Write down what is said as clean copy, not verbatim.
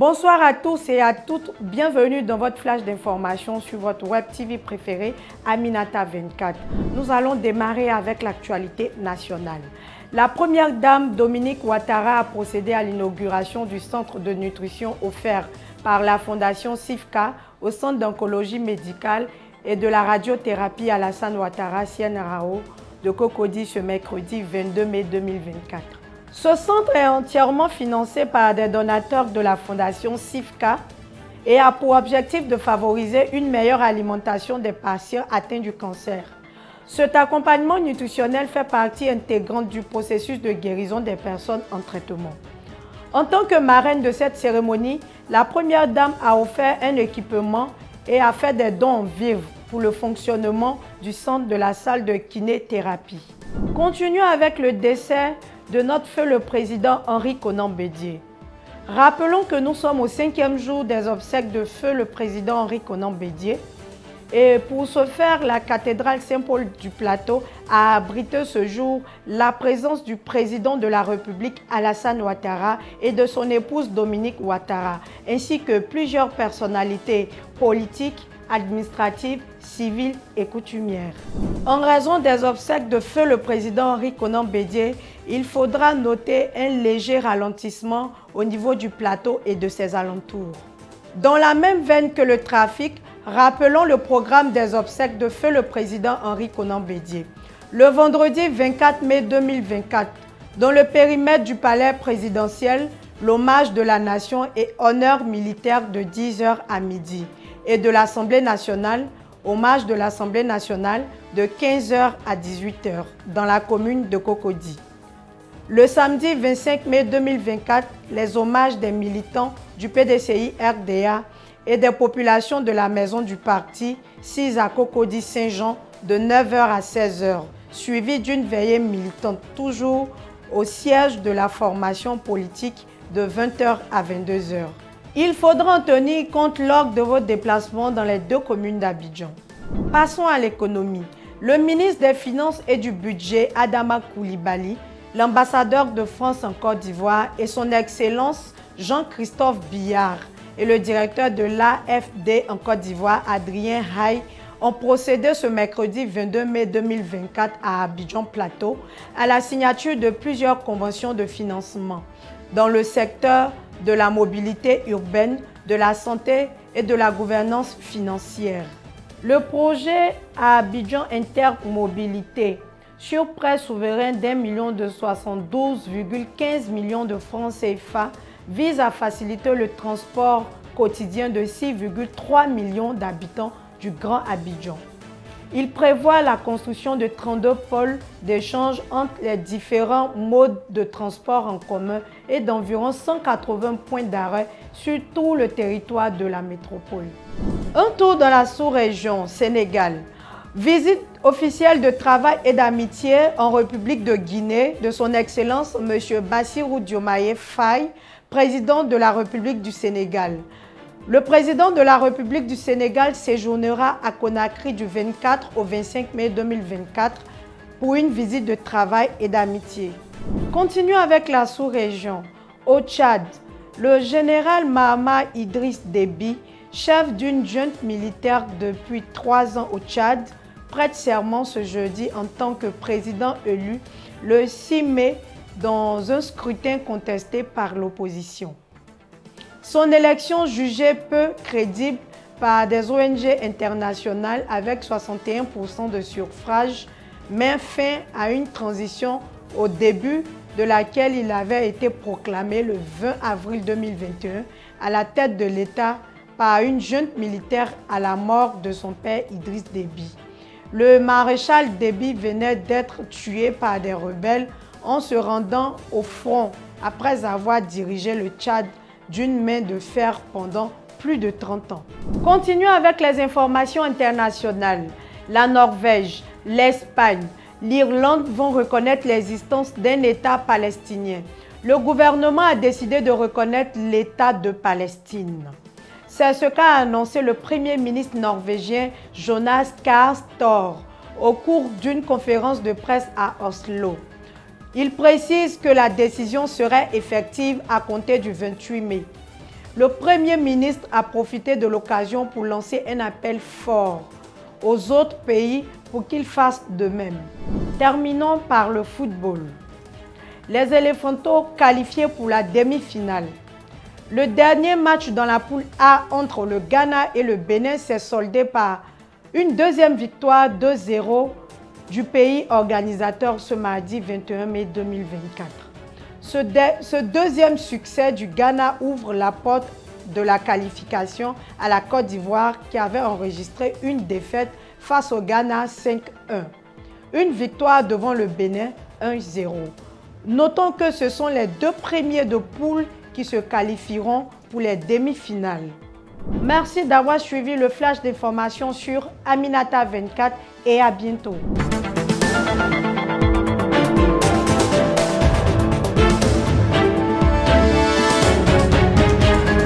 Bonsoir à tous et à toutes, bienvenue dans votre flash d'information sur votre web TV préférée, Aminata 24. Nous allons démarrer avec l'actualité nationale. La première dame Dominique Ouattara a procédé à l'inauguration du centre de nutrition offert par la fondation SIFCA au centre d'oncologie médicale et de la radiothérapie Alassane Ouattara CNRAO de Cocody ce mercredi 22 mai 2024. Ce centre est entièrement financé par des donateurs de la fondation SIFCA et a pour objectif de favoriser une meilleure alimentation des patients atteints du cancer. Cet accompagnement nutritionnel fait partie intégrante du processus de guérison des personnes en traitement. En tant que marraine de cette cérémonie, la première dame a offert un équipement et a fait des dons en vivres pour le fonctionnement du centre de la salle de kinéthérapie. Continuons avec le décès de notre feu le président Henri Konan Bédié. Rappelons que nous sommes au 5e jour des obsèques de feu le président Henri Konan Bédié. Et pour ce faire, la cathédrale Saint-Paul du Plateau a abrité ce jour la présence du président de la République Alassane Ouattara et de son épouse Dominique Ouattara, ainsi que plusieurs personnalités politiques, administratives, civiles et coutumières. En raison des obsèques de feu le président Henri Konan Bédié, il faudra noter un léger ralentissement au niveau du plateau et de ses alentours. Dans la même veine que le trafic, rappelons le programme des obsèques de feu le président Henri Konan Bédié. Le vendredi 24 mai 2024, dans le périmètre du palais présidentiel, l'hommage de la nation et honneur militaire de 10 h à midi et de l'Assemblée nationale, hommage de l'Assemblée nationale de 15 h à 18 h dans la commune de Cocody. Le samedi 25 mai 2024, les hommages des militants du PDCI-RDA et des populations de la maison du parti 6 à Cocody Saint-Jean de 9 h à 16 h, suivi d'une veillée militante toujours au siège de la formation politique de 20 h à 22 h. Il faudra en tenir compte lors de vos déplacements dans les deux communes d'Abidjan. Passons à l'économie. Le ministre des Finances et du Budget, Adama Coulibaly, l'ambassadeur de France en Côte d'Ivoire et son Excellence Jean-Christophe Billard et le directeur de l'AFD en Côte d'Ivoire, Adrien Haye, ont procédé ce mercredi 22 mai 2024 à Abidjan Plateau à la signature de plusieurs conventions de financement dans le secteur de la mobilité urbaine, de la santé et de la gouvernance financière. Le projet à Abidjan Intermobilité sur prêt souverain d'1 million de 72,15 millions de francs CFA vise à faciliter le transport quotidien de 6,3 millions d'habitants du Grand Abidjan. Il prévoit la construction de 32 pôles d'échange entre les différents modes de transport en commun et d'environ 180 points d'arrêt sur tout le territoire de la métropole. Un tour dans la sous-région Sénégal. Visite officielle de travail et d'amitié en République de Guinée de son Excellence M. Bassirou Diomaye Faye, président de la République du Sénégal. Le président de la République du Sénégal séjournera à Conakry du 24 au 25 mai 2024 pour une visite de travail et d'amitié. Continuons avec la sous-région. Au Tchad, le général Mahama Idriss Déby, chef d'une junte militaire depuis 3 ans au Tchad, prête serment ce jeudi en tant que président élu le 6 mai dans un scrutin contesté par l'opposition. Son élection jugée peu crédible par des ONG internationales avec 61% de suffrage met fin à une transition au début de laquelle il avait été proclamé le 20 avril 2021 à la tête de l'État par une junte militaire à la mort de son père Idriss Déby. Le maréchal Déby venait d'être tué par des rebelles en se rendant au front après avoir dirigé le Tchad d'une main de fer pendant plus de 30 ans. Continuons avec les informations internationales. La Norvège, l'Espagne, l'Irlande vont reconnaître l'existence d'un État palestinien. Le gouvernement a décidé de reconnaître l'État de Palestine. C'est ce qu'a annoncé le Premier ministre norvégien Jonas Gahr Støre au cours d'une conférence de presse à Oslo. Il précise que la décision serait effective à compter du 28 mai. Le Premier ministre a profité de l'occasion pour lancer un appel fort aux autres pays pour qu'ils fassent de même. Terminons par le football. Les Éléphantos qualifiés pour la demi-finale. Le dernier match dans la poule A entre le Ghana et le Bénin s'est soldé par une deuxième victoire 2-0 du pays organisateur ce mardi 21 mai 2024. Ce deuxième succès du Ghana ouvre la porte de la qualification à la Côte d'Ivoire qui avait enregistré une défaite face au Ghana 5-1. Une victoire devant le Bénin 1-0. Notons que ce sont les deux premiers de poule qui se qualifieront pour les demi-finales. Merci d'avoir suivi le flash d'information sur Aminata 24 et à bientôt.